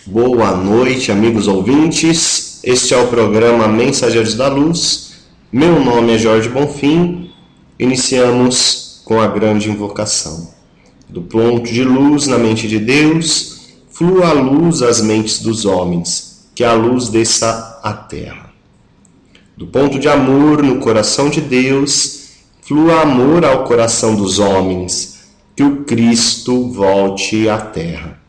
Boa noite, amigos ouvintes. Este é o programa Mensageiros da Luz. Meu nome é Jorge Bonfim. Iniciamos com a grande invocação. Do ponto de luz na mente de Deus, flua a luz às mentes dos homens, que a luz desça à terra. Do ponto de amor no coração de Deus, flua amor ao coração dos homens, que o Cristo volte à terra.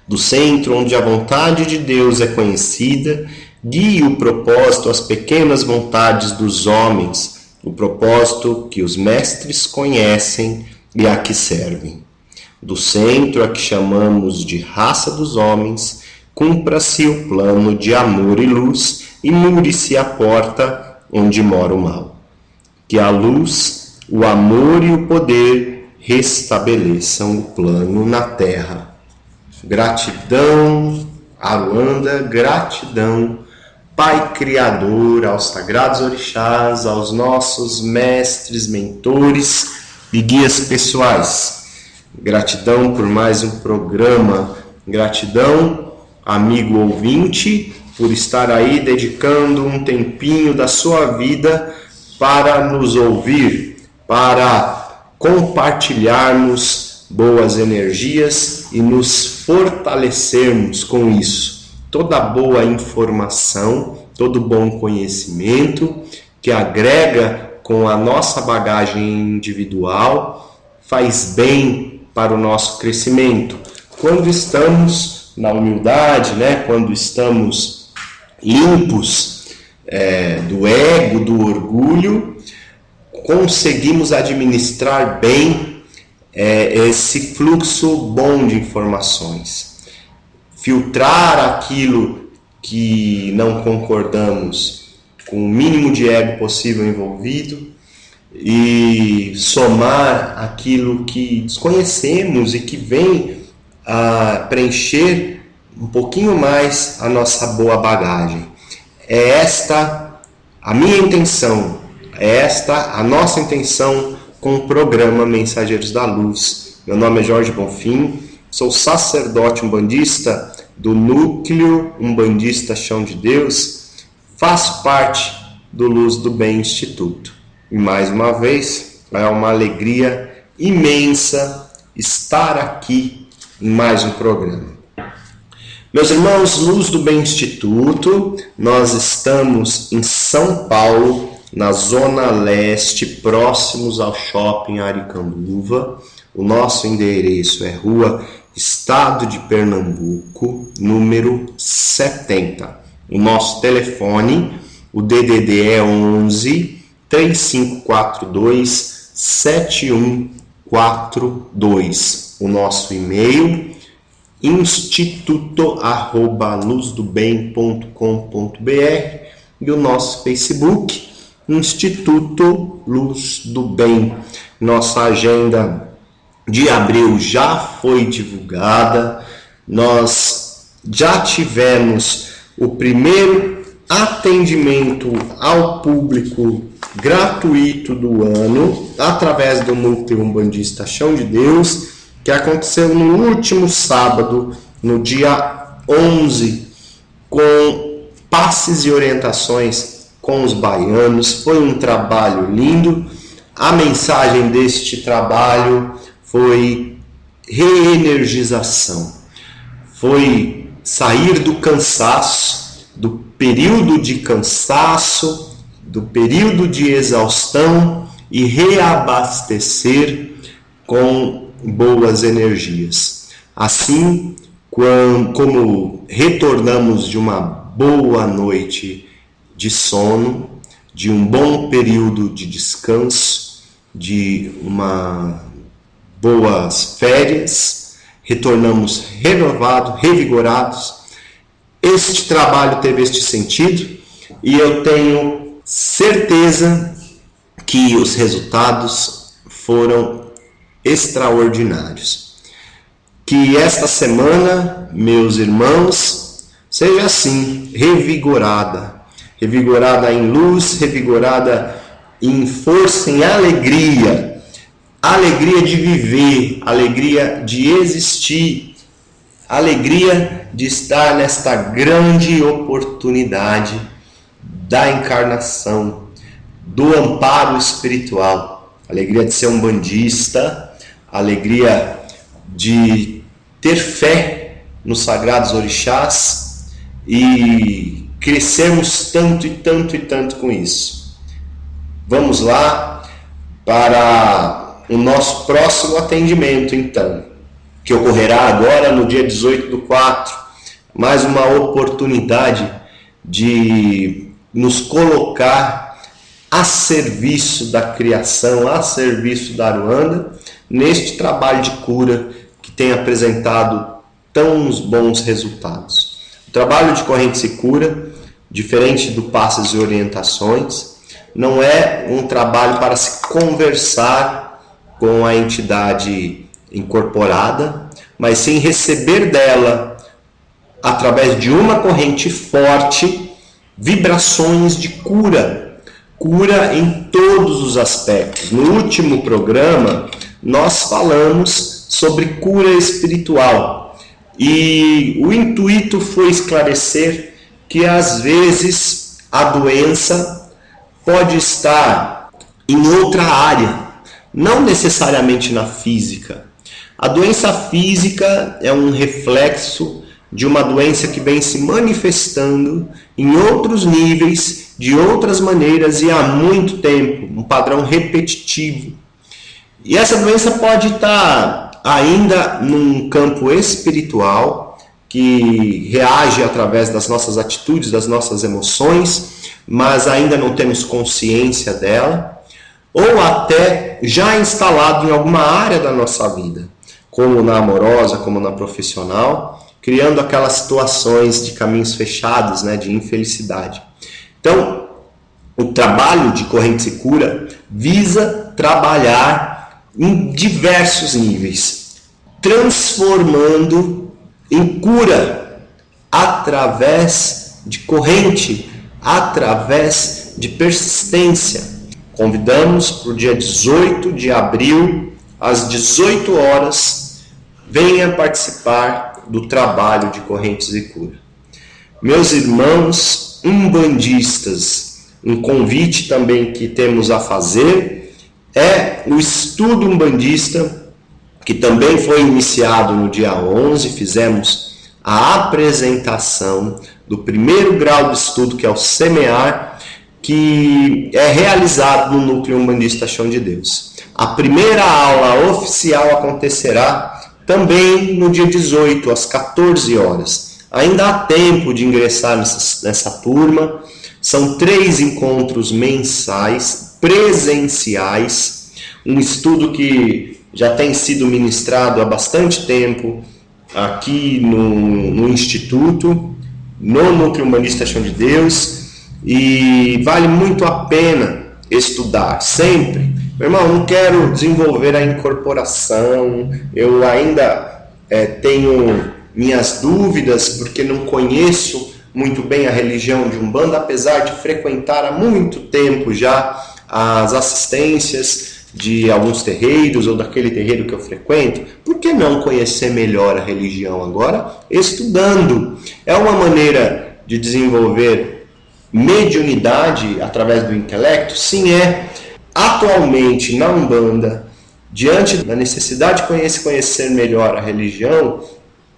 Do centro onde a vontade de Deus é conhecida, guie o propósito às pequenas vontades dos homens, o propósito que os mestres conhecem e a que servem. Do centro a que chamamos de raça dos homens, cumpra-se o plano de amor e luz e mure-se a porta onde mora o mal. Que a luz, o amor e o poder restabeleçam o plano na terra. Gratidão, Aruanda, gratidão, Pai Criador, aos sagrados orixás, aos nossos mestres, mentores e guias pessoais. Gratidão por mais um programa. Gratidão, amigo ouvinte, por estar aí dedicando um tempinho da sua vida para nos ouvir, para compartilharmos boas energias e nos fortalecermos com isso. Toda boa informação, todo bom conhecimento que agrega com a nossa bagagem individual faz bem para o nosso crescimento. Quando estamos na humildade, quando estamos limpos do ego, do orgulho, conseguimos administrar bem esse fluxo bom de informações, filtrar aquilo que não concordamos com o mínimo de ego possível envolvido e somar aquilo que desconhecemos e que vem a preencher um pouquinho mais a nossa boa bagagem. É esta a minha intenção, é esta a nossa intenção com o programa Mensageiros da Luz. Meu nome é Jorge Bonfim, sou sacerdote umbandista do Núcleo Umbandista Chão de Deus, faço parte do Luz do Bem Instituto. E mais uma vez, é uma alegria imensa estar aqui em mais um programa. Meus irmãos, Luz do Bem Instituto, nós estamos em São Paulo, na Zona Leste, próximos ao Shopping Aricanduva. O nosso endereço é Rua Estado de Pernambuco, número 70. O nosso telefone, o DDD é 11 3542 7142. O nosso e-mail, instituto@luzdobem.com.br, e o nosso Facebook, Instituto Luz do Bem. Nossa agenda de abril já foi divulgada. Nós já tivemos o primeiro atendimento ao público gratuito do ano, através do Núcleo Umbandista Chão de Deus, que aconteceu no último sábado, no dia 11, com passes e orientações com os baianos. Foi um trabalho lindo. A mensagem deste trabalho foi reenergização, foi sair do cansaço, do período de cansaço, do período de exaustão e reabastecer com boas energias. Assim como retornamos de uma boa noite de sono, de um bom período de descanso, de boas férias, retornamos renovados, revigorados. Este trabalho teve este sentido e eu tenho certeza que os resultados foram extraordinários. Que esta semana, meus irmãos, seja assim, revigorada em luz, revigorada em força, em alegria de viver, alegria de existir, alegria de estar nesta grande oportunidade da encarnação, do amparo espiritual, alegria de ser um bandista, alegria de ter fé nos sagrados orixás e crescermos tanto e tanto e tanto com isso. Vamos lá para o nosso próximo atendimento, então, que ocorrerá agora no dia 18/4, mais uma oportunidade de nos colocar a serviço da criação, a serviço da Aruanda, neste trabalho de cura que tem apresentado tão bons resultados. O trabalho de correntes e cura, diferente do passes e orientações, não é um trabalho para se conversar com a entidade incorporada, mas sim receber dela, através de uma corrente forte, vibrações de cura, cura em todos os aspectos. No último programa, nós falamos sobre cura espiritual e o intuito foi esclarecer que às vezes a doença pode estar em outra área, não necessariamente na física. A doença física é um reflexo de uma doença que vem se manifestando em outros níveis, de outras maneiras e há muito tempo, um padrão repetitivo. E essa doença pode estar ainda num campo espiritual, que reage através das nossas atitudes, das nossas emoções, mas ainda não temos consciência dela, ou até já instalado em alguma área da nossa vida, como na amorosa, como na profissional, criando aquelas situações de caminhos fechados, né, de infelicidade. Então, o trabalho de correntes e cura visa trabalhar em diversos níveis, transformando em cura através de corrente, através de persistência. Convidamos para o dia 18 de abril, às 18 horas, venha participar do trabalho de correntes e cura. Meus irmãos umbandistas, um convite também que temos a fazer é o estudo umbandista, que também foi iniciado no dia 11, fizemos a apresentação do primeiro grau de estudo, que é o Semear, que é realizado no Núcleo Umbandista Chão de Deus. A primeira aula oficial acontecerá também no dia 18, às 14 horas. Ainda há tempo de ingressar nessa turma. São 3 encontros mensais, presenciais, um estudo que já tem sido ministrado há bastante tempo aqui no Instituto, no Núcleo Umbandista Chão de Deus, e vale muito a pena estudar sempre. Meu irmão, não quero desenvolver a incorporação, eu ainda tenho minhas dúvidas porque não conheço muito bem a religião de Umbanda, apesar de frequentar há muito tempo já as assistências de alguns terreiros ou daquele terreiro que eu frequento. Por que não conhecer melhor a religião agora? Estudando. É uma maneira de desenvolver mediunidade através do intelecto? Sim, é. Atualmente na Umbanda, diante da necessidade de conhecer melhor a religião,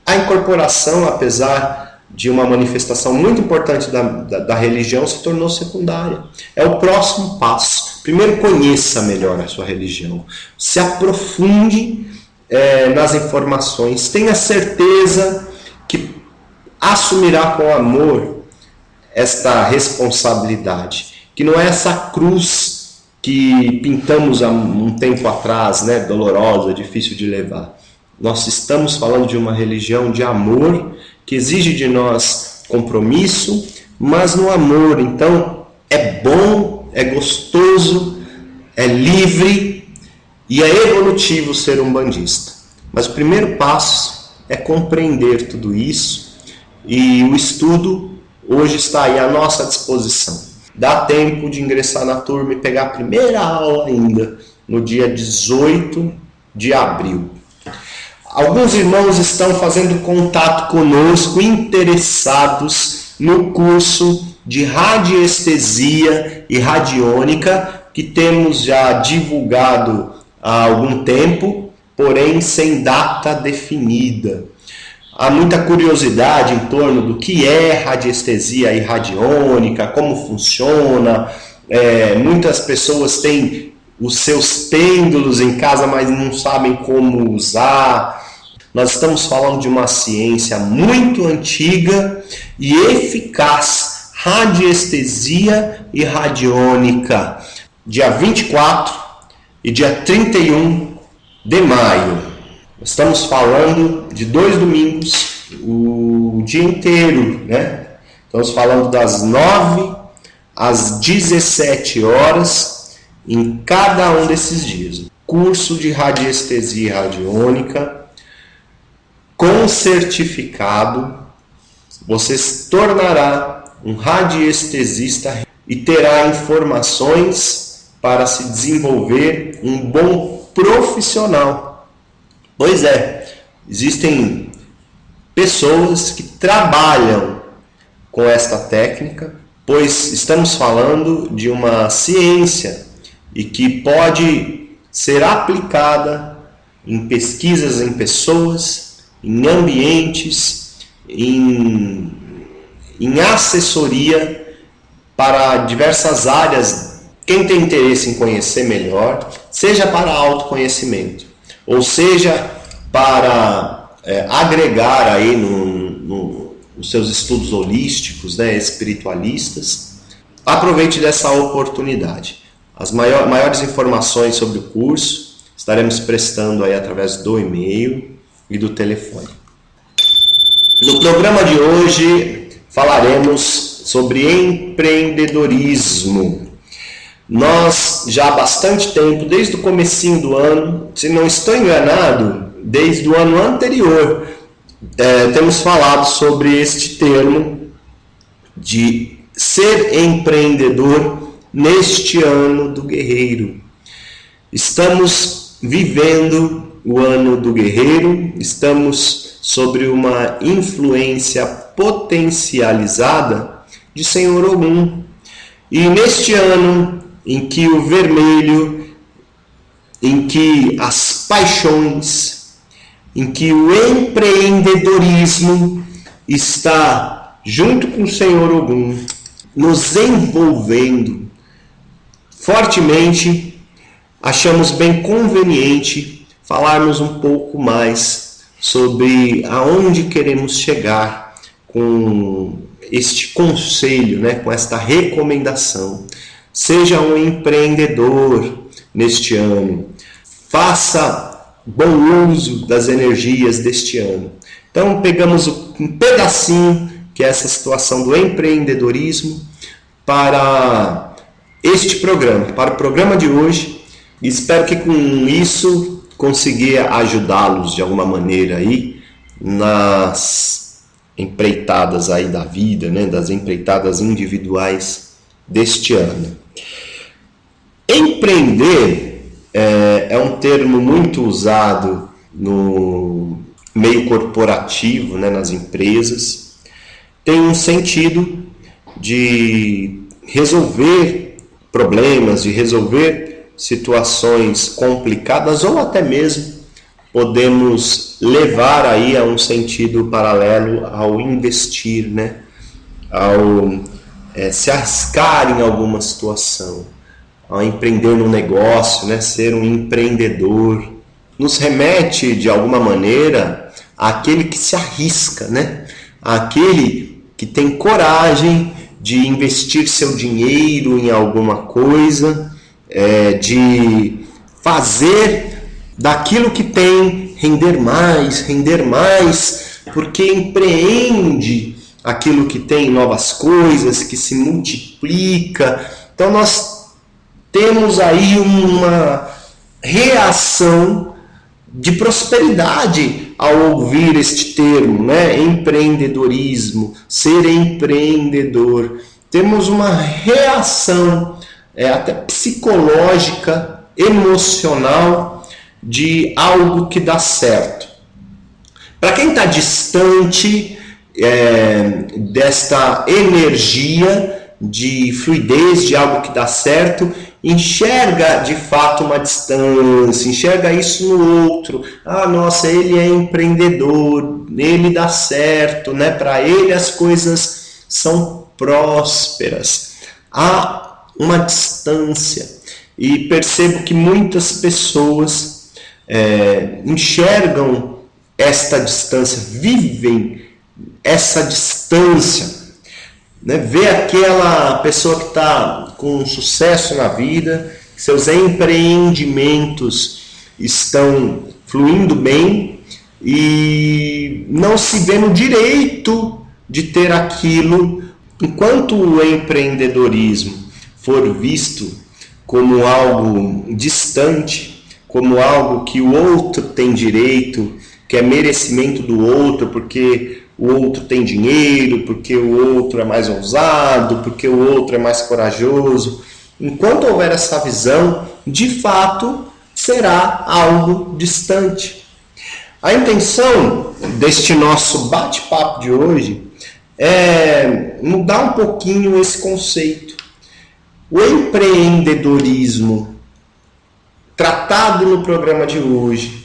a incorporação, apesar de uma manifestação muito importante da religião, se tornou secundária. É o próximo passo. Primeiro, conheça melhor a sua religião. Se aprofunde nas informações. Tenha certeza que assumirá com amor esta responsabilidade. Que não é essa cruz que pintamos há um tempo atrás, né, dolorosa, difícil de levar. Nós estamos falando de uma religião de amor, que exige de nós compromisso, mas no amor. Então, é bom, é gostoso, é livre e é evolutivo ser umbandista. Mas o primeiro passo é compreender tudo isso, e o estudo hoje está aí à nossa disposição. Dá tempo de ingressar na turma e pegar a primeira aula ainda, no dia 18 de abril. Alguns irmãos estão fazendo contato conosco, interessados no curso de radiestesia e radiônica, que temos já divulgado há algum tempo, porém sem data definida. Há muita curiosidade em torno do que é radiestesia e radiônica, como funciona. Muitas pessoas têm os seus pêndulos em casa, mas não sabem como usar. Nós estamos falando de uma ciência muito antiga e eficaz, radiestesia e radiônica, dia 24 e dia 31 de maio. Estamos falando de 2 domingos, o dia inteiro, né? Estamos falando das 9 às 17 horas em cada um desses dias. Curso de radiestesia e radiônica com certificado. Você se tornará um radiestesista e terá informações para se desenvolver um bom profissional. Pois é, existem pessoas que trabalham com esta técnica, pois estamos falando de uma ciência e que pode ser aplicada em pesquisas em pessoas, em ambientes, em assessoria para diversas áreas. Quem tem interesse em conhecer melhor, seja para autoconhecimento, ou seja para agregar aí nos seus estudos holísticos, né, espiritualistas, aproveite dessa oportunidade. As maiores informações sobre o curso estaremos prestando aí através do e-mail e do telefone. No programa de hoje falaremos sobre empreendedorismo. Nós já há bastante tempo, desde o comecinho do ano, se não estou enganado, desde o ano anterior, temos falado sobre este termo de ser empreendedor neste ano do guerreiro. Estamos vivendo o ano do guerreiro, estamos sobre uma influência potencializada de Senhor Ogum. E neste ano em que o vermelho, em que as paixões, em que o empreendedorismo está junto com o Senhor Ogum, nos envolvendo fortemente, achamos bem conveniente falarmos um pouco mais sobre aonde queremos chegar com este conselho, né, com esta recomendação. Seja um empreendedor neste ano, faça bom uso das energias deste ano. Então pegamos um pedacinho que é essa situação do empreendedorismo para este programa, para o programa de hoje. Espero que com isso conseguir ajudá-los de alguma maneira aí nas empreitadas aí da vida, né, das empreitadas individuais deste ano. Empreender é um termo muito usado no meio corporativo, né, nas empresas. Tem um sentido de resolver problemas, de resolver situações complicadas, ou até mesmo podemos levar aí a um sentido paralelo ao investir, né, ao se arriscar em alguma situação, ao empreender num negócio, né, ser um empreendedor. Nos remete de alguma maneira àquele que se arrisca, né, àquele que tem coragem de investir seu dinheiro em alguma coisa, de fazer daquilo que tem render mais, porque empreende aquilo que tem novas coisas, que se multiplica. Então nós temos aí uma reação de prosperidade ao ouvir este termo, né? Empreendedorismo, ser empreendedor. Temos uma reação até psicológica, emocional, de algo que dá certo. Para quem está distante desta energia de fluidez, de algo que dá certo, enxerga de fato uma distância, enxerga isso no outro. Ah, nossa, ele é empreendedor, ele dá certo, né? Para ele as coisas são prósperas. Há uma distância e percebo que muitas pessoas enxergam esta distância, vivem essa distância. Né? Vê aquela pessoa que está com sucesso na vida, seus empreendimentos estão fluindo bem e não se vê no direito de ter aquilo. Enquanto o empreendedorismo for visto como algo distante, como algo que o outro tem direito, que é merecimento do outro, porque o outro tem dinheiro, porque o outro é mais ousado, porque o outro é mais corajoso. Enquanto houver essa visão, de fato, será algo distante. A intenção deste nosso bate-papo de hoje é mudar um pouquinho esse conceito. O empreendedorismo tratado no programa de hoje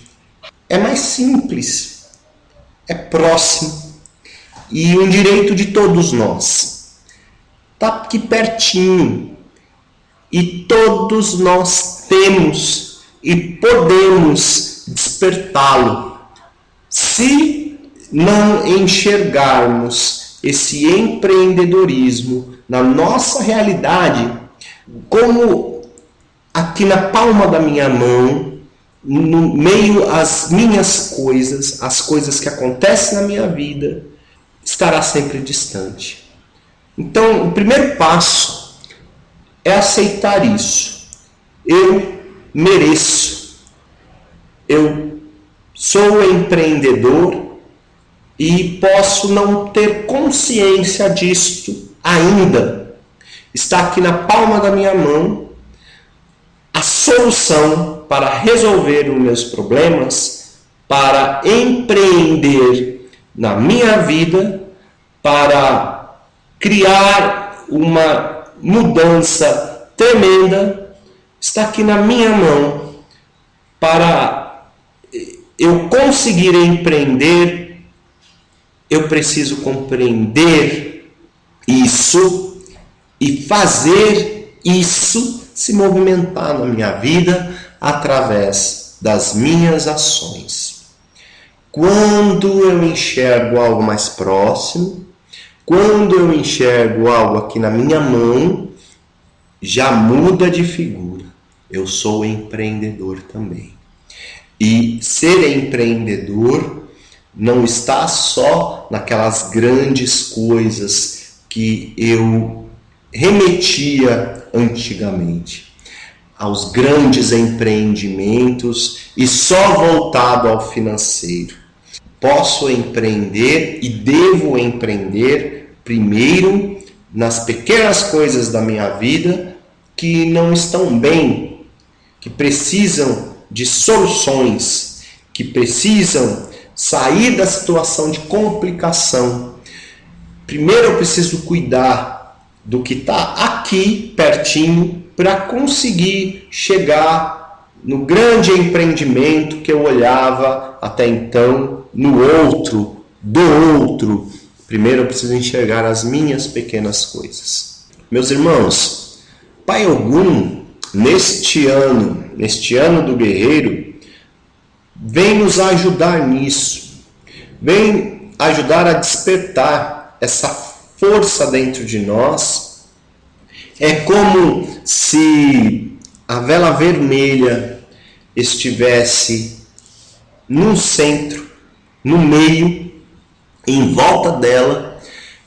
é mais simples, é próximo e um direito de todos nós. Está aqui pertinho e todos nós temos e podemos despertá-lo. Se não enxergarmos esse empreendedorismo na nossa realidade, como aqui na palma da minha mão, no meio às minhas coisas, as coisas que acontecem na minha vida, estará sempre distante. Então, o primeiro passo é aceitar isso. Eu mereço. Eu sou empreendedor e posso não ter consciência disto ainda. Está aqui na palma da minha mão a solução para resolver os meus problemas, para empreender na minha vida, para criar uma mudança tremenda. Está aqui na minha mão para eu conseguir empreender. Eu preciso compreender isso e fazer isso se movimentar na minha vida através das minhas ações. Quando eu enxergo algo mais próximo, quando eu enxergo algo aqui na minha mão, já muda de figura. Eu sou empreendedor também. E ser empreendedor não está só naquelas grandes coisas que eu remetia antigamente, aos grandes empreendimentos e só voltado ao financeiro. Posso empreender e devo empreender primeiro nas pequenas coisas da minha vida que não estão bem, que precisam de soluções, que precisam sair da situação de complicação. Primeiro eu preciso cuidar do que está aqui pertinho para conseguir chegar no grande empreendimento que eu olhava até então no outro, do outro. Primeiro eu preciso enxergar as minhas pequenas coisas. Meus irmãos, Pai Ogum, neste ano do guerreiro, vem nos ajudar nisso. Vem ajudar a despertar essa força dentro de nós. É como se a vela vermelha estivesse no centro, no meio, em volta dela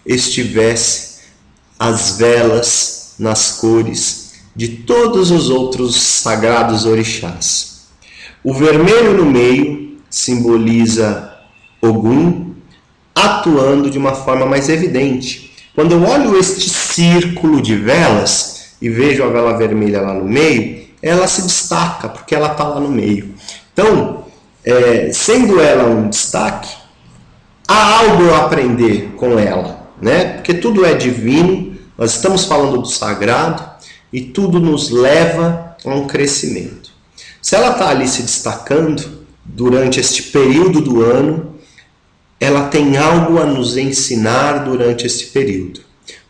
estivesse as velas nas cores de todos os outros sagrados orixás. O vermelho no meio simboliza Ogum atuando de uma forma mais evidente. Quando eu olho este círculo de velas e vejo a vela vermelha lá no meio, ela se destaca porque ela está lá no meio. Então, sendo ela um destaque, há algo a aprender com ela, né? Porque tudo é divino, nós estamos falando do sagrado e tudo nos leva a um crescimento. Se ela está ali se destacando durante este período do ano, ela tem algo a nos ensinar durante este período.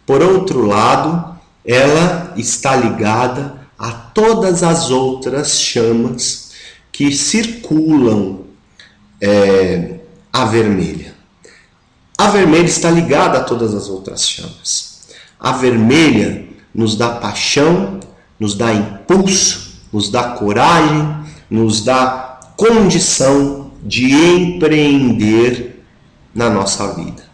Por outro lado, ela está ligada a todas as outras chamas que circulam a vermelha. A vermelha está ligada a todas as outras chamas. A vermelha nos dá paixão, nos dá impulso, nos dá coragem, nos dá condição de empreender na nossa vida.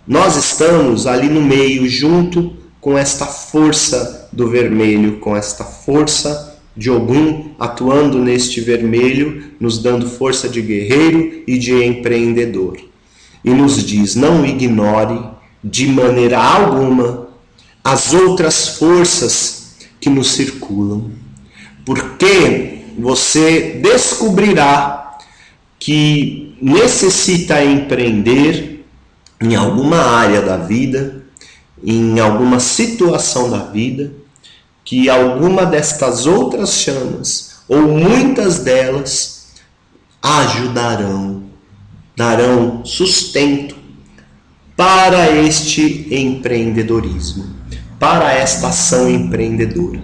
Nós estamos ali no meio, junto com esta força do vermelho, com esta força de Ogum atuando neste vermelho, nos dando força de guerreiro e de empreendedor. E nos diz, não ignore de maneira alguma as outras forças que nos circulam, porque você descobrirá que necessita empreender em alguma área da vida, em alguma situação da vida, que alguma destas outras chamas, ou muitas delas, ajudarão, darão sustento para este empreendedorismo, para esta ação empreendedora.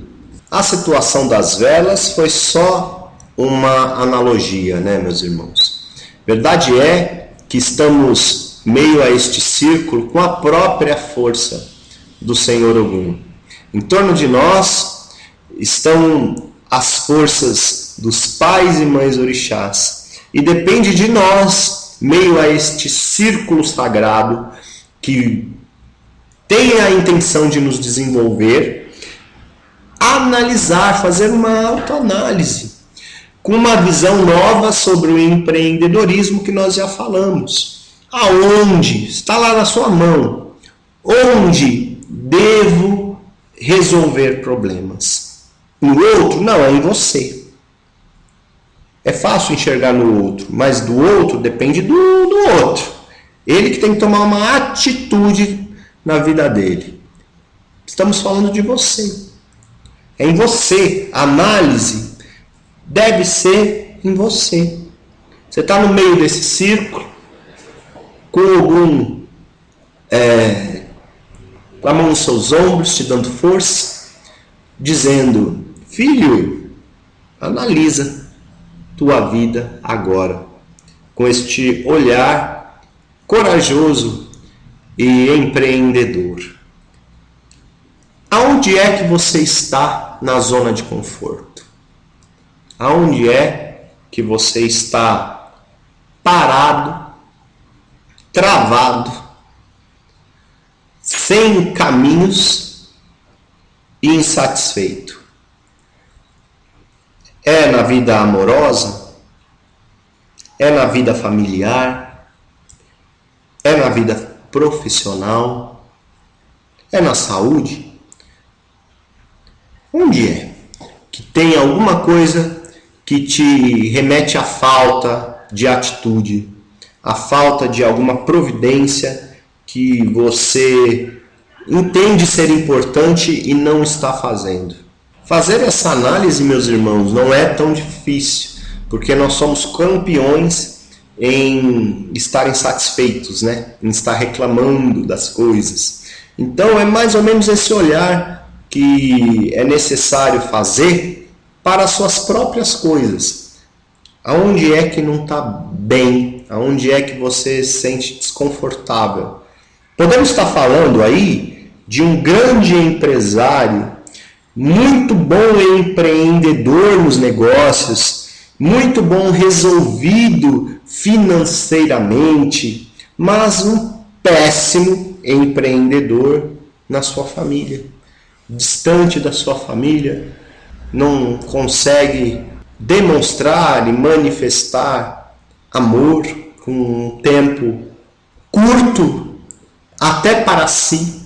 A situação das velas foi só uma analogia, né, meus irmãos? Verdade é que estamos meio a este círculo com a própria força do Senhor Ogum. Em torno de nós estão as forças dos pais e mães orixás. E depende de nós, meio a este círculo sagrado, que tem a intenção de nos desenvolver, analisar, fazer uma autoanálise, com uma visão nova sobre o empreendedorismo que nós já falamos. Aonde? Está lá na sua mão. Onde devo resolver problemas? No outro? Não, é em você. É fácil enxergar no outro, mas do outro depende do outro. Ele que tem que tomar uma atitude na vida dele. Estamos falando de você. É em você. A análise deve ser em você. Você está no meio desse círculo, com algum com a mão nos seus ombros, te dando força, dizendo, filho, analisa tua vida agora, com este olhar corajoso e empreendedor. Aonde é que você está na zona de conforto? Aonde é que você está parado, travado, sem caminhos e insatisfeito? É na vida amorosa? É na vida familiar? É na vida profissional? É na saúde? Onde é que tem alguma coisa que te remete à falta de atitude, à falta de alguma providência que você entende ser importante e não está fazendo? Fazer essa análise, meus irmãos, não é tão difícil, porque nós somos campeões em estar insatisfeitos, né? Em estar reclamando das coisas. Então é mais ou menos esse olhar que é necessário fazer para as suas próprias coisas. Aonde é que não está bem? Aonde é que você se sente desconfortável? Podemos estar falando aí de um grande empresário, muito bom empreendedor nos negócios, muito bom resolvido financeiramente, mas um péssimo empreendedor na sua família. Distante da sua família, não consegue demonstrar e manifestar amor com um tempo curto, até para si.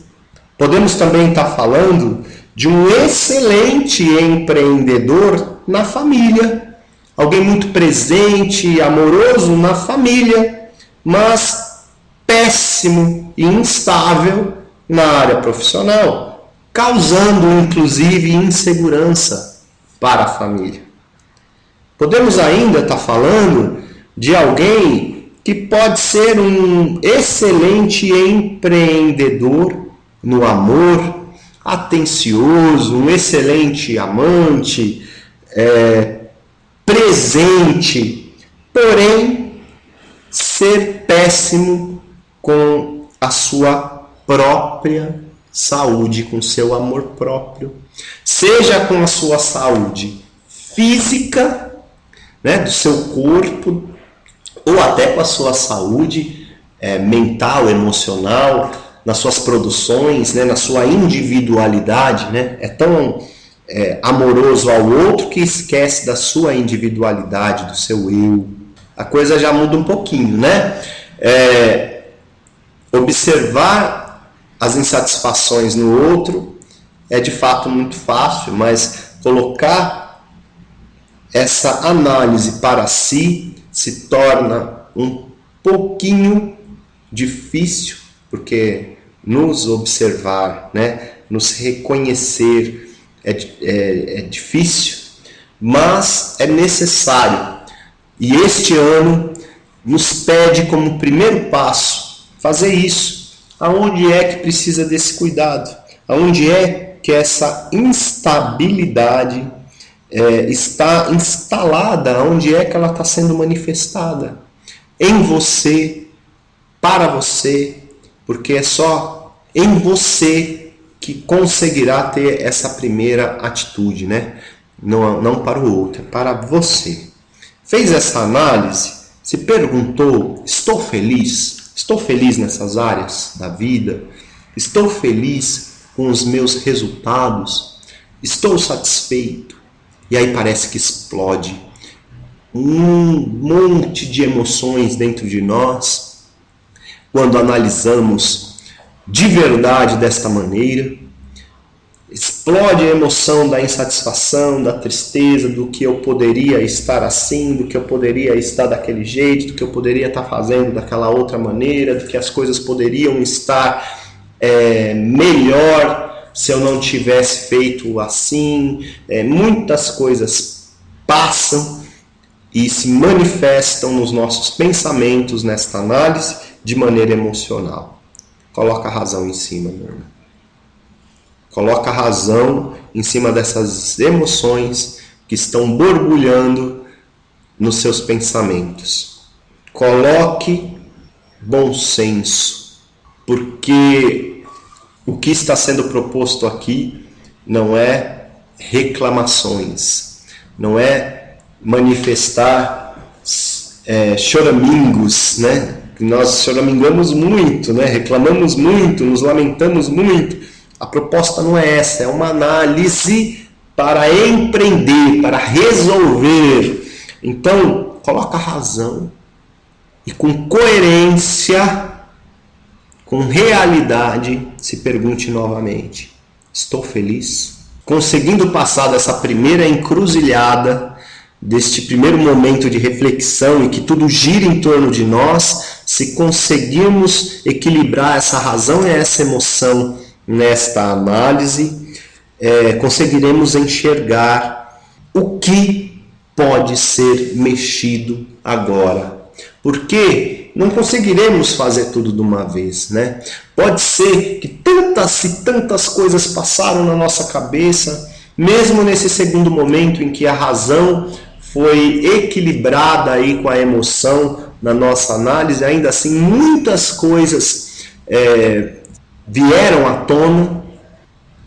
Podemos também estar falando de um excelente empreendedor na família, alguém muito presente, amoroso na família, mas péssimo e instável na área profissional, causando inclusive insegurança para a família. Podemos ainda estar falando de alguém que pode ser um excelente empreendedor no amor, atencioso, um excelente amante, presente, porém ser péssimo com a sua própria saúde, com seu amor próprio, seja com a sua saúde física, né, do seu corpo, ou até com a sua saúde mental, emocional, nas suas produções, né, na sua individualidade, né? É tão amoroso ao outro que esquece da sua individualidade, do seu eu. A coisa já muda um pouquinho, né? Observar as insatisfações no outro é de fato muito fácil, mas colocar essa análise para si se torna um pouquinho difícil, porque nos observar, né, nos reconhecer é difícil, mas é necessário. E este ano nos pede como primeiro passo fazer isso. Aonde é que precisa desse cuidado? Aonde é que essa instabilidade está instalada? Onde é que ela está sendo manifestada? Em você, para você, porque é só em você que conseguirá ter essa primeira atitude, né? Não para o outro, é para você. Fez essa análise, se perguntou: estou feliz? Estou feliz nessas áreas da vida? Estou feliz com os meus resultados? Estou satisfeito? E aí parece que explode um monte de emoções dentro de nós quando analisamos de verdade desta maneira. Explode a emoção da insatisfação, da tristeza, do que eu poderia estar assim, do que eu poderia estar daquele jeito, do que eu poderia estar fazendo daquela outra maneira, do que as coisas poderiam estar melhor se eu não tivesse feito assim. Muitas coisas passam e se manifestam nos nossos pensamentos nesta análise de maneira emocional. Coloca a razão em cima, meu irmão. Coloca a razão em cima dessas emoções que estão borbulhando nos seus pensamentos. Coloque bom senso, porque o que está sendo proposto aqui não é reclamações, não é manifestar choramingos, né? Nós choramingamos muito, né? Reclamamos muito, nos lamentamos muito. A proposta não é essa, é uma análise para empreender, para resolver. Então, coloca a razão e com coerência, com realidade, se pergunte novamente: estou feliz? Conseguindo passar dessa primeira encruzilhada, deste primeiro momento de reflexão e que tudo gira em torno de nós, se conseguirmos equilibrar essa razão e essa emoção nesta análise, conseguiremos enxergar o que pode ser mexido agora. Porque não conseguiremos fazer tudo de uma vez, né? Pode ser que tantas e tantas coisas passaram na nossa cabeça, mesmo nesse segundo momento em que a razão foi equilibrada aí com a emoção na nossa análise, ainda assim muitas coisas vieram à tona.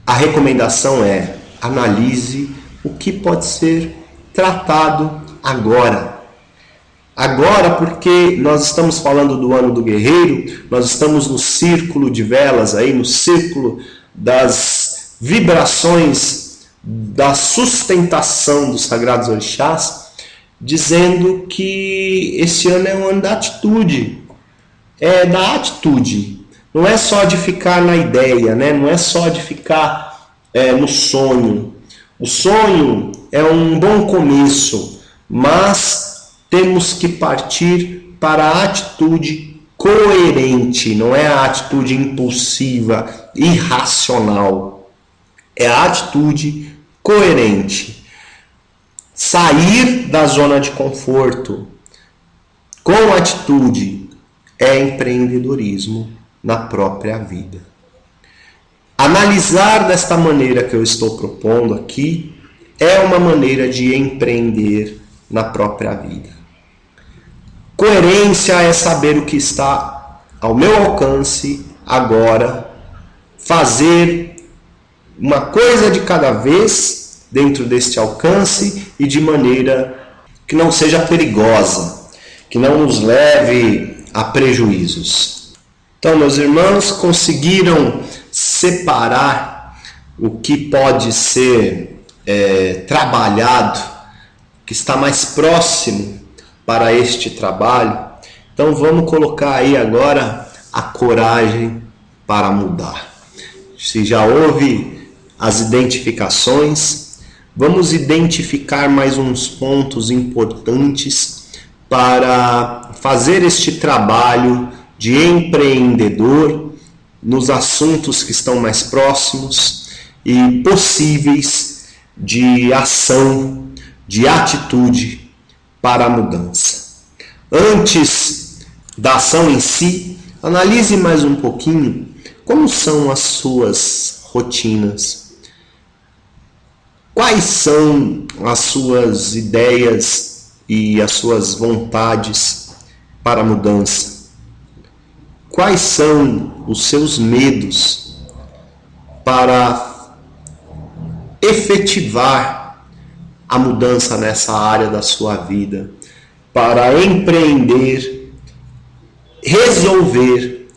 A recomendação é: analise o que pode ser tratado agora. Agora, porque nós estamos falando do ano do guerreiro, nós estamos no círculo de velas aí, no círculo das vibrações da sustentação dos sagrados orixás, dizendo que esse ano é um ano da atitude. É da atitude. Não é só de ficar na ideia, né? Não é só de ficar no sonho. O sonho é um bom começo, mas temos que partir para a atitude coerente, não é a atitude impulsiva, irracional. É a atitude coerente. Sair da zona de conforto com atitude é empreendedorismo na própria vida. Analisar desta maneira que eu estou propondo aqui é uma maneira de empreender na própria vida. Coerência é saber o que está ao meu alcance agora, fazer uma coisa de cada vez dentro deste alcance e de maneira que não seja perigosa, que não nos leve a prejuízos. Então, meus irmãos, conseguiram separar o que pode ser trabalhado, que está mais próximo para este trabalho. Então vamos colocar aí agora a coragem para mudar. Se já houve as identificações, vamos identificar mais uns pontos importantes para fazer este trabalho de empreendedor nos assuntos que estão mais próximos e possíveis de ação, de atitude para a mudança. Antes da ação em si, analise mais um pouquinho como são as suas rotinas. Quais são as suas ideias e as suas vontades para a mudança? Quais são os seus medos para efetivar a mudança nessa área da sua vida, para empreender, resolver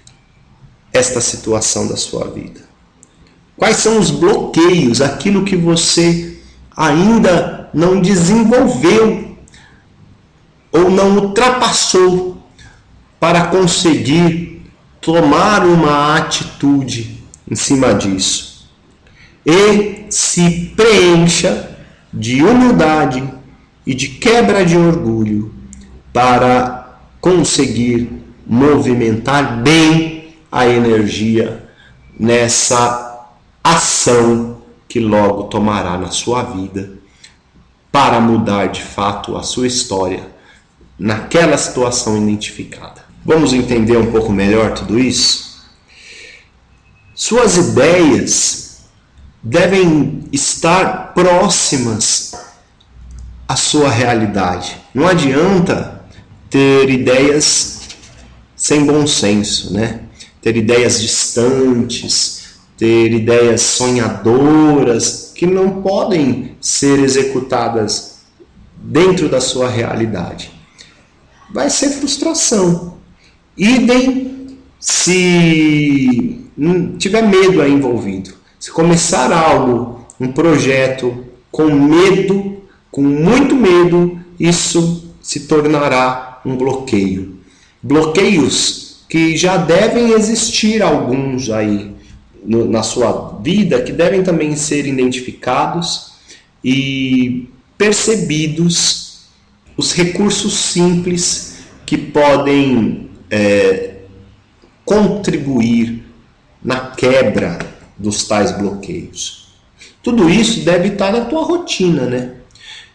esta situação da sua vida? Quais são os bloqueios, aquilo que você ainda não desenvolveu ou não ultrapassou para conseguir tomar uma atitude em cima disso? E se preencha de humildade e de quebra de orgulho para conseguir movimentar bem a energia nessa ação que logo tomará na sua vida para mudar de fato a sua história naquela situação identificada. Vamos entender um pouco melhor tudo isso? Suas ideias devem estar próximas à sua realidade. Não adianta ter ideias sem bom senso, né? Ter ideias distantes, ter ideias sonhadoras que não podem ser executadas dentro da sua realidade. Vai ser frustração. Idem se tiver medo aí envolvido. Se começar algo, um projeto com medo, com muito medo, isso se tornará um bloqueio. Bloqueios que já devem existir alguns aí na sua vida, que devem também ser identificados e percebidos os recursos simples que podem contribuir na quebra dos tais bloqueios. Tudo isso deve estar na tua rotina, né?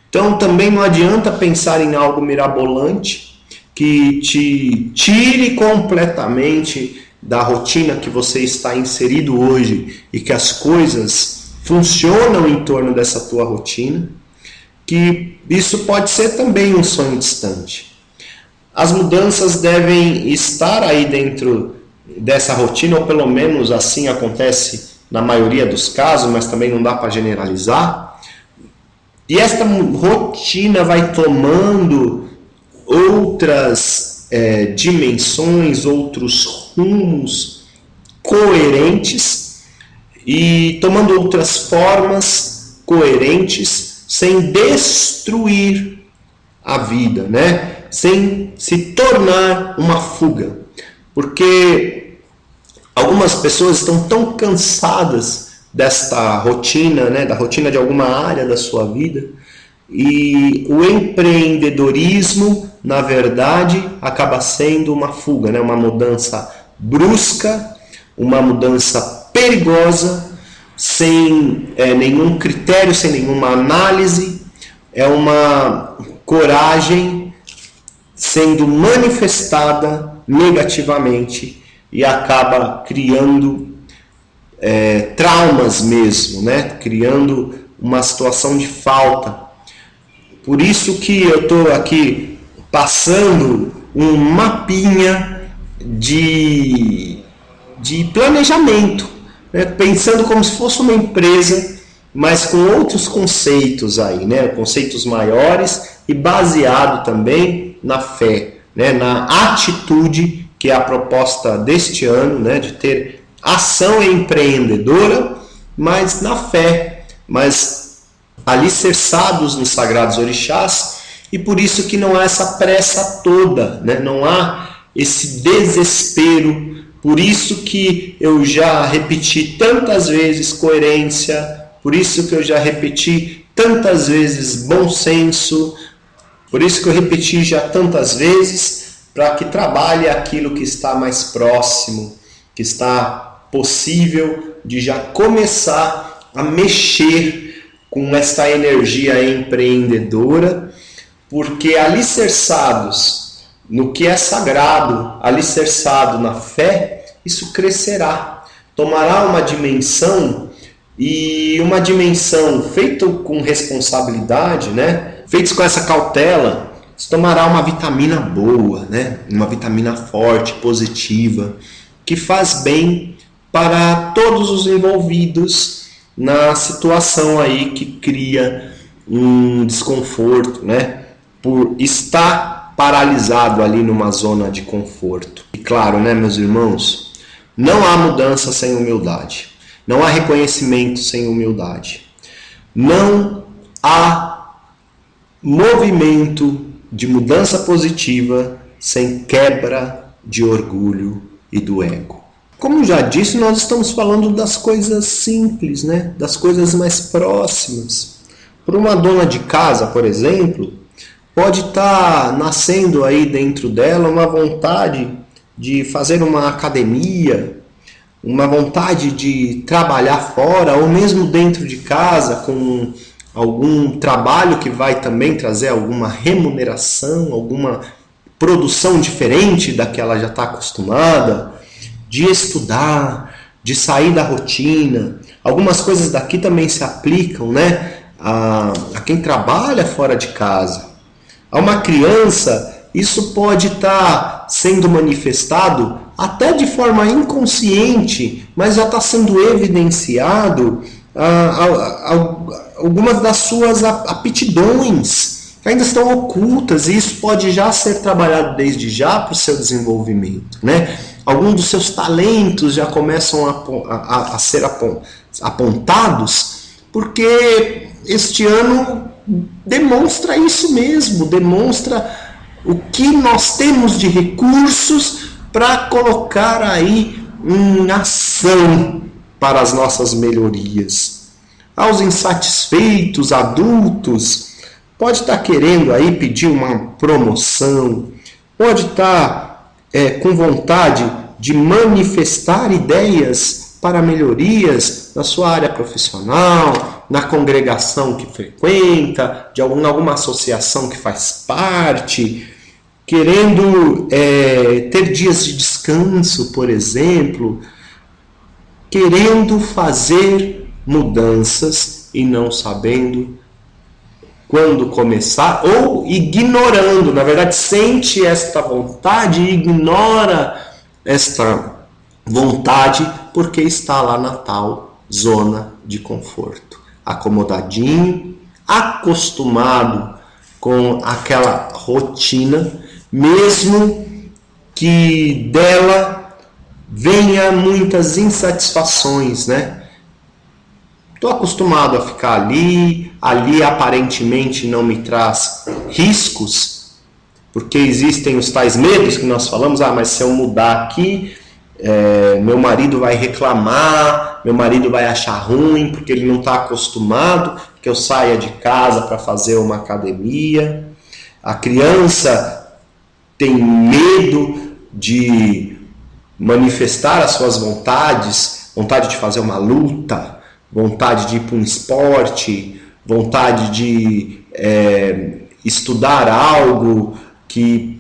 Então também não adianta pensar em algo mirabolante que te tire completamente da rotina que você está inserido hoje e que as coisas funcionam em torno dessa tua rotina, que isso pode ser também um sonho distante. As mudanças devem estar aí dentro dessa rotina, ou pelo menos assim acontece na maioria dos casos, mas também não dá para generalizar. E esta rotina vai tomando outras dimensões, outros rumos coerentes e tomando outras formas coerentes, sem destruir a vida, né? Sem se tornar uma fuga. Porque algumas pessoas estão tão cansadas desta rotina, né? Da rotina de alguma área da sua vida, E o empreendedorismo, na verdade, acaba sendo uma fuga, né? Uma mudança brusca, uma mudança perigosa, sem nenhum critério, sem nenhuma análise. É uma coragem sendo manifestada negativamente e acaba criando traumas mesmo, né? Criando uma situação de falta. Por isso que eu estou aqui passando um mapinha de planejamento, né? Pensando como se fosse uma empresa, mas com outros conceitos aí, né? Conceitos maiores e baseado também na fé, né? Na atitude, que é a proposta deste ano, né? De ter ação empreendedora, mas na fé, mas alicerçados nos sagrados orixás, e por isso que não há essa pressa toda, né? Não há esse desespero. Por isso que eu já repeti tantas vezes coerência, por isso que eu já repeti tantas vezes bom senso, por isso que eu repeti já tantas vezes, para que trabalhe aquilo que está mais próximo, que está possível de já começar a mexer com essa energia empreendedora, porque alicerçados no que é sagrado, alicerçado na fé, isso crescerá, tomará uma dimensão, e uma dimensão feita com responsabilidade, né? Feita com essa cautela, isso tomará uma vitamina boa, né? Uma vitamina forte, positiva, que faz bem para todos os envolvidos na situação aí que cria um desconforto, né? Por estar paralisado ali numa zona de conforto. E claro, né, meus irmãos, não há mudança sem humildade. Não há reconhecimento sem humildade. Não há movimento de mudança positiva sem quebra de orgulho e do ego. Como já disse, nós estamos falando das coisas simples, né? Das coisas mais próximas. Para uma dona de casa, por exemplo, pode estar nascendo aí dentro dela uma vontade de fazer uma academia, uma vontade de trabalhar fora, ou mesmo dentro de casa, com algum trabalho que vai também trazer alguma remuneração, alguma produção diferente da que ela já está acostumada, de estudar, de sair da rotina. Algumas coisas daqui também se aplicam, né, a quem trabalha fora de casa. A uma criança, isso pode estar sendo manifestado até de forma inconsciente, mas já está sendo evidenciado algumas das suas aptidões que ainda estão ocultas, e isso pode já ser trabalhado desde já para o seu desenvolvimento, né? Alguns dos seus talentos já começam a ser apontados, porque este ano demonstra isso mesmo, demonstra o que nós temos de recursos para colocar aí em ação para as nossas melhorias. Aos insatisfeitos, adultos, pode estar querendo aí pedir uma promoção, pode estar com vontade de manifestar ideias para melhorias na sua área profissional, na congregação que frequenta, de alguma associação que faz parte, querendo ter dias de descanso, por exemplo, querendo fazer mudanças e não sabendo quando começar, ou ignorando, na verdade sente esta vontade e ignora esta vontade porque está lá na tal zona de conforto, acomodadinho, acostumado com aquela rotina, mesmo que dela venha muitas insatisfações, né? Estou acostumado a ficar ali aparentemente não me traz riscos, porque existem os tais medos que nós falamos, mas se eu mudar aqui, meu marido vai reclamar, meu marido vai achar ruim porque ele não está acostumado que eu saia de casa para fazer uma academia. A criança tem medo de manifestar as suas vontades, vontade de fazer uma luta, vontade de ir para um esporte, vontade de estudar algo que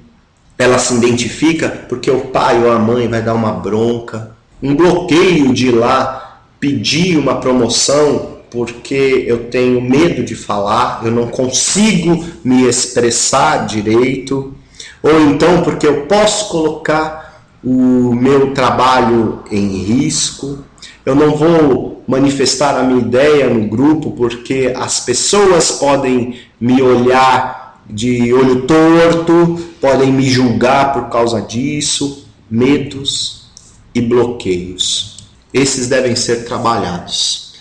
ela se identifica, porque o pai ou a mãe vai dar uma bronca, um bloqueio de ir lá pedir uma promoção porque eu tenho medo de falar, eu não consigo me expressar direito, ou então porque eu posso colocar o meu trabalho em risco, eu não vou manifestar a minha ideia no grupo porque as pessoas podem me olhar de olho torto, podem me julgar por causa disso. Medos e bloqueios. Esses devem ser trabalhados.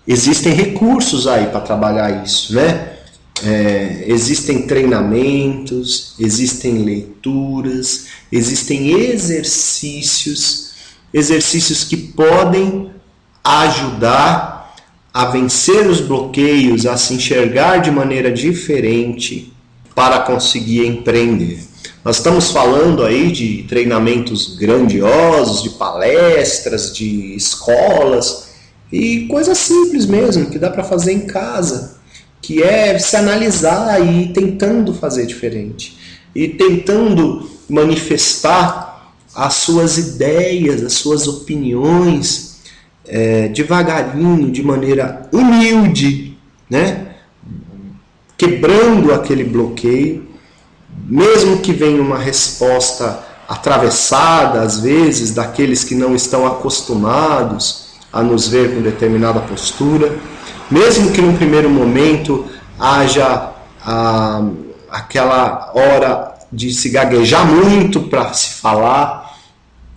Existem recursos aí para trabalhar isso, né? Existem treinamentos, existem leituras, existem exercícios que podem ajudar a vencer os bloqueios, a se enxergar de maneira diferente para conseguir empreender. Nós estamos falando aí de treinamentos grandiosos, de palestras, de escolas e coisas simples mesmo, que dá para fazer em casa, que é se analisar e ir tentando fazer diferente, e tentando manifestar as suas ideias, as suas opiniões, devagarinho, de maneira humilde, né? Quebrando aquele bloqueio, mesmo que venha uma resposta atravessada, às vezes, daqueles que não estão acostumados a nos ver com determinada postura, mesmo que no primeiro momento haja aquela hora de se gaguejar muito para se falar,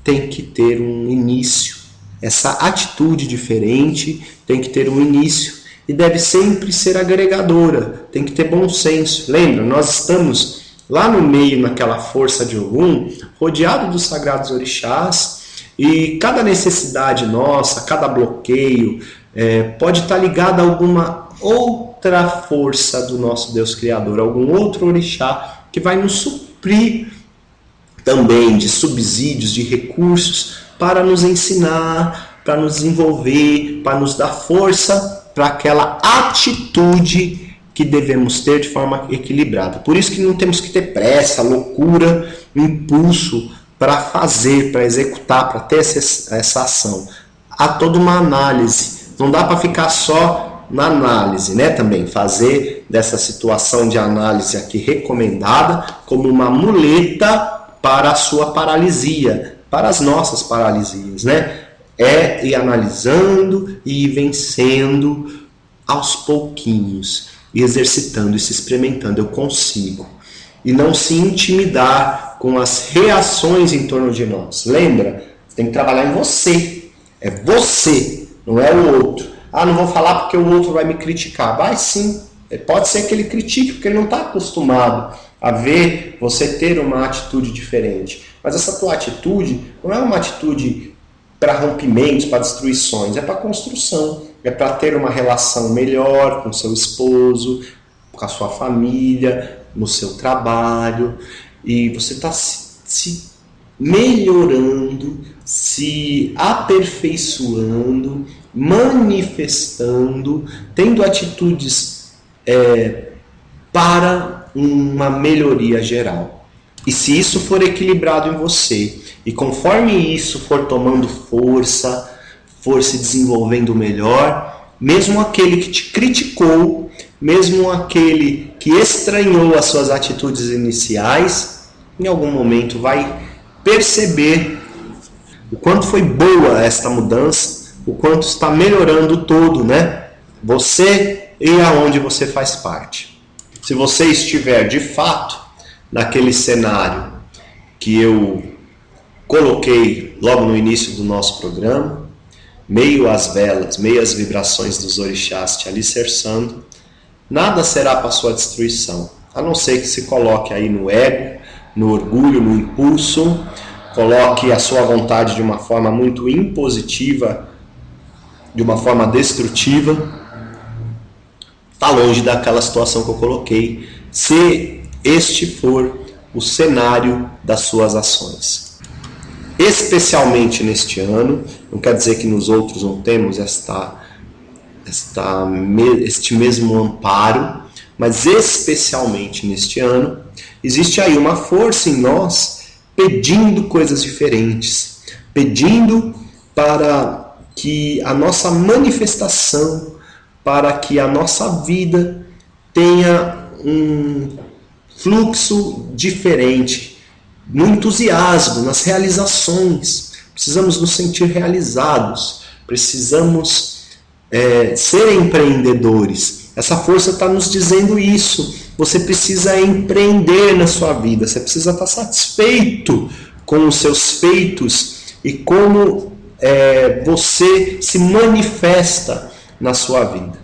tem que ter um início. Essa atitude diferente tem que ter um início e deve sempre ser agregadora, tem que ter bom senso. Lembra, nós estamos lá no meio, naquela força de Ogum, rodeado dos sagrados orixás, e cada necessidade nossa, cada bloqueio, pode estar ligado a alguma outra força do nosso Deus Criador, algum outro orixá que vai nos suprir também de subsídios, de recursos para nos ensinar, para nos desenvolver, para nos dar força para aquela atitude que devemos ter de forma equilibrada. Por isso que não temos que ter pressa, loucura, impulso para fazer, para executar, para ter essa ação. Há toda uma análise. Não dá para ficar só na análise, né? Também fazer dessa situação de análise aqui recomendada como uma muleta para a sua paralisia, para as nossas paralisias, né? Ir analisando e ir vencendo aos pouquinhos, e exercitando e se experimentando. Eu consigo. E não se intimidar com as reações em torno de nós. Lembra? Tem que trabalhar em você. É você, não é o outro. Não vou falar porque o outro vai me criticar. Vai sim. Pode ser que ele critique porque ele não está acostumado a ver você ter uma atitude diferente. Mas essa tua atitude não é uma atitude para rompimentos, para destruições, é para construção, é para ter uma relação melhor com seu esposo, com a sua família, no seu trabalho, e você está se melhorando, se aperfeiçoando, manifestando, tendo atitudes para uma melhoria geral. E se isso for equilibrado em você, e conforme isso for tomando força, for se desenvolvendo melhor, mesmo aquele que te criticou, mesmo aquele que estranhou as suas atitudes iniciais, em algum momento vai perceber o quanto foi boa esta mudança, o quanto está melhorando todo, né? Você e aonde você faz parte. Se você estiver de fato naquele cenário que eu coloquei logo no início do nosso programa, meio às velas, meio às vibrações dos orixás te alicerçando, nada será para sua destruição, a não ser que se coloque aí no ego, no orgulho, no impulso, coloque a sua vontade de uma forma muito impositiva, de uma forma destrutiva, está longe daquela situação que eu coloquei, se este for o cenário das suas ações. Especialmente neste ano, não quer dizer que nos outros não temos este mesmo amparo, mas especialmente neste ano, existe aí uma força em nós pedindo coisas diferentes, pedindo para que a nossa manifestação, para que a nossa vida tenha um fluxo diferente, no entusiasmo, nas realizações. Precisamos nos sentir realizados, precisamos ser empreendedores. Essa força está nos dizendo isso. Você precisa empreender na sua vida, você precisa estar satisfeito com os seus feitos e como você se manifesta na sua vida.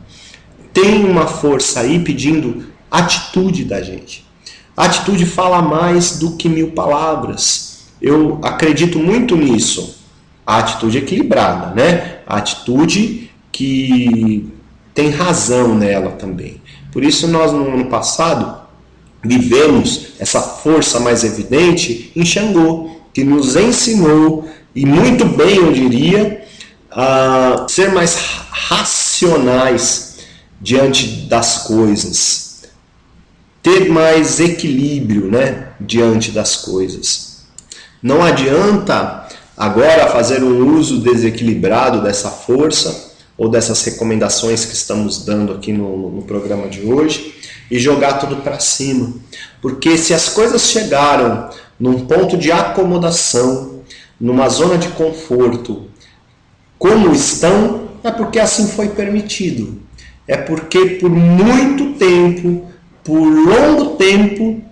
Tem uma força aí pedindo atitude da gente. A atitude fala mais do que 1000 palavras. Eu acredito muito nisso. A atitude equilibrada, né? A atitude que tem razão nela também. Por isso nós no ano passado vivemos essa força mais evidente em Xangô, que nos ensinou, e muito bem eu diria, a ser mais racionais diante das coisas, ter mais equilíbrio, né, diante das coisas. Não adianta agora fazer um uso desequilibrado dessa força ou dessas recomendações que estamos dando aqui no programa de hoje e jogar tudo para cima. Porque se as coisas chegaram num ponto de acomodação, numa zona de conforto, como estão, é porque assim foi permitido. É porque por muito tempo, por longo tempo,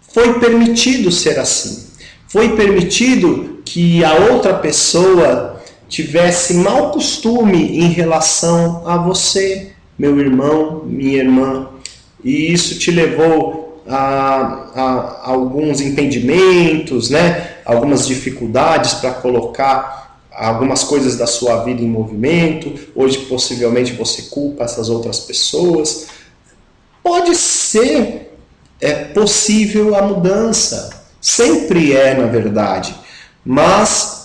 foi permitido ser assim. Foi permitido que a outra pessoa tivesse mau costume em relação a você, meu irmão, minha irmã. E isso te levou a alguns impedimentos, né? Algumas dificuldades para colocar algumas coisas da sua vida em movimento. Hoje, possivelmente, você culpa essas outras pessoas. Pode ser possível a mudança. Sempre na verdade. Mas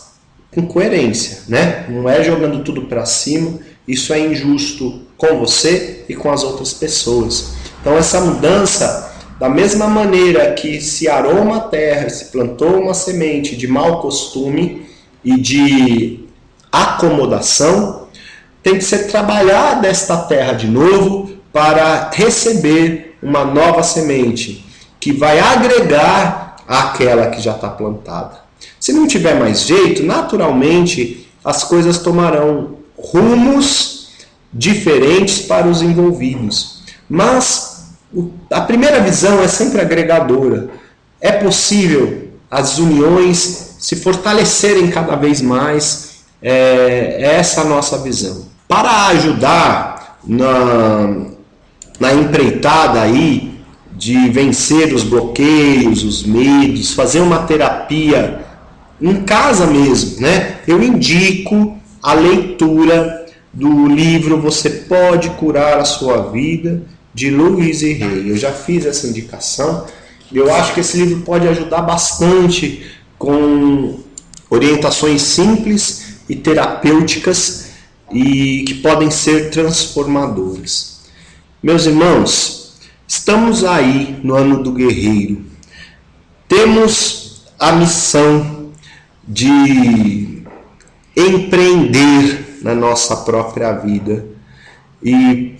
com coerência, né? Não é jogando tudo para cima. Isso é injusto com você e com as outras pessoas. Então, essa mudança, da mesma maneira que se arou uma terra, se plantou uma semente de mau costume e de acomodação, tem que ser trabalhada esta terra de novo para receber uma nova semente que vai agregar àquela que já está plantada. Se não tiver mais jeito, naturalmente as coisas tomarão rumos diferentes para os envolvidos. Mas a primeira visão é sempre agregadora. É possível as uniões se fortalecerem cada vez mais. Essa é a nossa visão. Para ajudar na empreitada aí de vencer os bloqueios, os medos, fazer uma terapia em casa mesmo, né? Eu indico a leitura do livro Você Pode Curar a Sua Vida, de Louise Hay. Eu já fiz essa indicação. Eu acho que esse livro pode ajudar bastante com orientações simples e terapêuticas e que podem ser transformadoras. Meus irmãos, estamos aí no ano do guerreiro. Temos a missão de empreender na nossa própria vida, e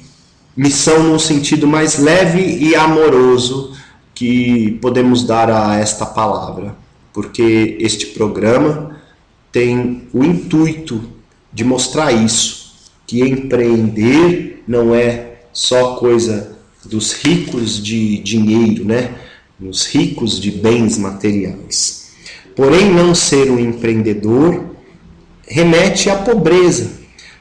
missão num sentido mais leve e amoroso que podemos dar a esta palavra, porque este programa tem o intuito de mostrar isso, que empreender não é só coisa dos ricos de dinheiro, né? Dos ricos de bens materiais. Porém, não ser um empreendedor remete à pobreza,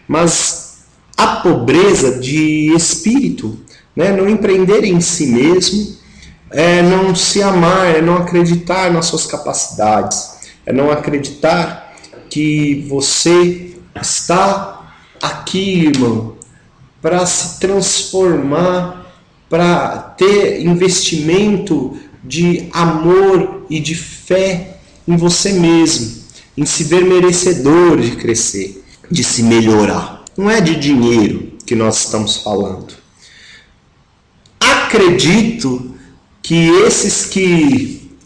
mas a pobreza de espírito, né? Não empreender em si mesmo, não se amar, não acreditar nas suas capacidades. É não acreditar que você está aqui, irmão, para se transformar, para ter investimento de amor e de fé em você mesmo, em se ver merecedor de crescer, de se melhorar. Não é de dinheiro que nós estamos falando. Acredito que esses que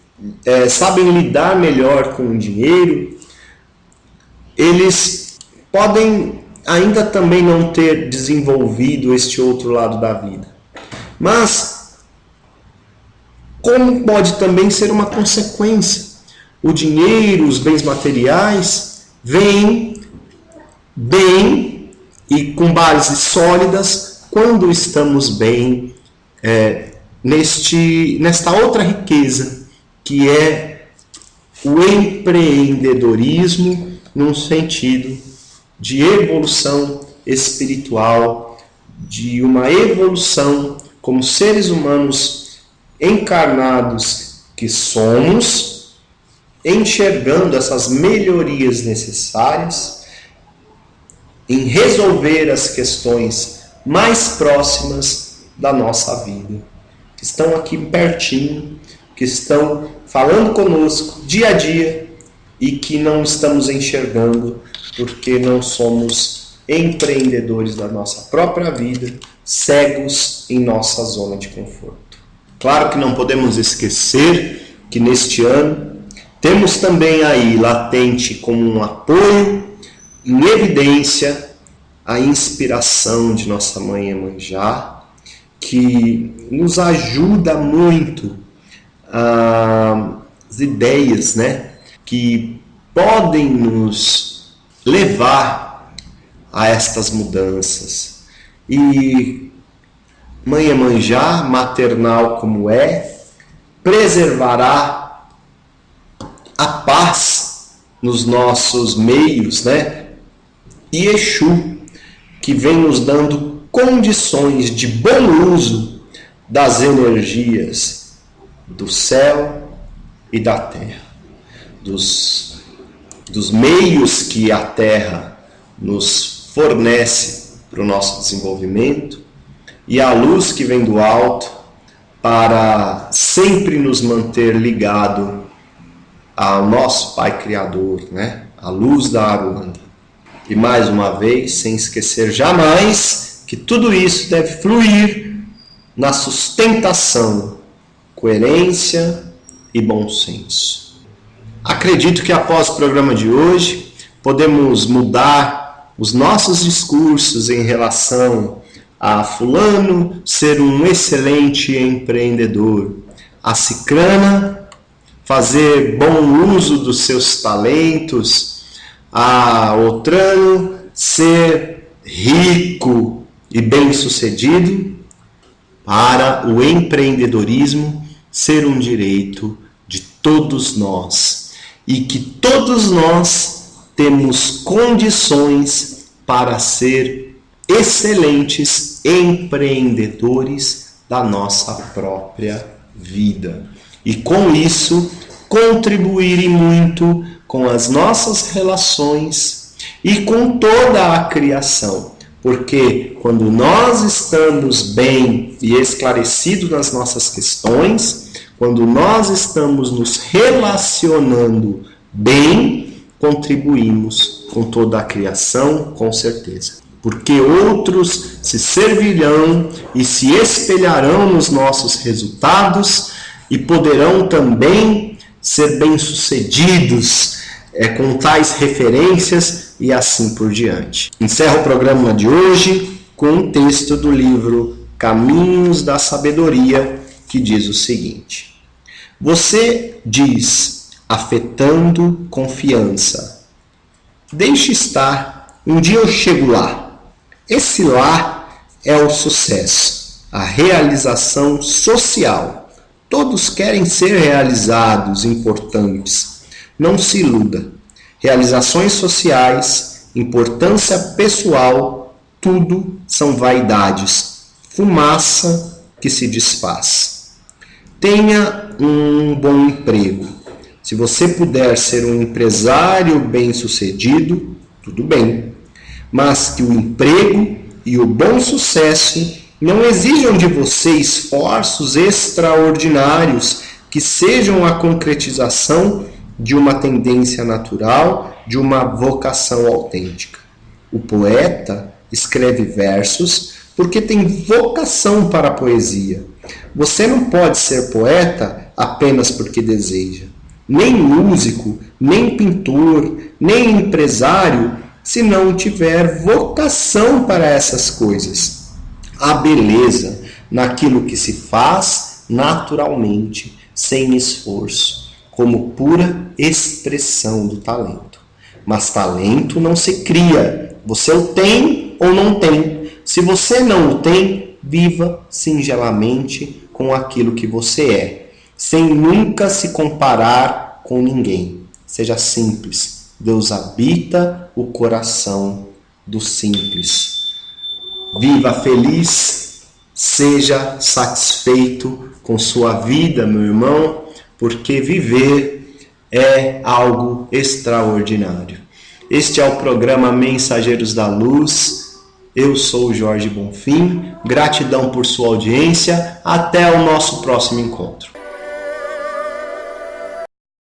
sabem lidar melhor com o dinheiro, eles podem ainda também não ter desenvolvido este outro lado da vida. Mas, como pode também ser uma consequência? O dinheiro, os bens materiais, vêm bem e com bases sólidas quando estamos bem nesta outra riqueza, que é o empreendedorismo num sentido de evolução espiritual, de uma evolução como seres humanos encarnados que somos, enxergando essas melhorias necessárias em resolver as questões mais próximas da nossa vida, que estão aqui pertinho, que estão falando conosco dia a dia e que não estamos enxergando porque não somos empreendedores da nossa própria vida, cegos em nossa zona de conforto. Claro que não podemos esquecer que neste ano temos também aí latente como um apoio, em evidência, a inspiração de nossa mãe Iemanjá, que nos ajuda muito as ideias, que podem nos levar a estas mudanças. E mãe Iemanjá, maternal como preservará a paz nos nossos meios, E Exu, que vem nos dando condições de bom uso das energias do céu e da terra, dos meios que a terra nos fornece para o nosso desenvolvimento e a luz que vem do alto para sempre nos manter ligado ao nosso Pai Criador, a luz da Aruanda. E mais uma vez, sem esquecer jamais que tudo isso deve fluir na sustentação, coerência e bom senso. Acredito que após o programa de hoje, podemos mudar os nossos discursos em relação a fulano ser um excelente empreendedor, a cicrana fazer bom uso dos seus talentos, a outrano ser rico e bem-sucedido, para o empreendedorismo ser um direito de todos nós e que todos nós temos condições para ser excelentes empreendedores da nossa própria vida e com isso contribuir muito com as nossas relações e com toda a criação, porque quando nós estamos bem e esclarecidos nas nossas questões, quando nós estamos nos relacionando bem, contribuímos com toda a criação, com certeza. Porque outros se servirão e se espelharão nos nossos resultados e poderão também ser bem-sucedidos com tais referências e assim por diante. Encerro o programa de hoje com um texto do livro Caminhos da Sabedoria, que diz o seguinte: você diz, afetando confiança, deixe estar, um dia eu chego lá. Esse lá é o sucesso, a realização social. Todos querem ser realizados, importantes. Não se iluda. Realizações sociais, importância pessoal, tudo são vaidades, fumaça que se desfaz. Tenha um bom emprego. Se você puder ser um empresário bem-sucedido, tudo bem. Mas que o emprego e o bom sucesso não exijam de você esforços extraordinários que sejam a concretização de uma tendência natural, de uma vocação autêntica. O poeta escreve versos porque tem vocação para a poesia. Você não pode ser poeta apenas porque deseja. Nem músico, nem pintor, nem empresário, se não tiver vocação para essas coisas. Há beleza naquilo que se faz naturalmente, sem esforço, como pura expressão do talento. Mas talento não se cria. Você o tem ou não tem. Se você não o tem, viva singelamente com aquilo que você é, sem nunca se comparar com ninguém. Seja simples. Deus habita o coração do simples. Viva feliz, seja satisfeito com sua vida, meu irmão, porque viver é algo extraordinário. Este é o programa Mensageiros da Luz. Eu sou o Jorge Bonfim. Gratidão por sua audiência. Até o nosso próximo encontro.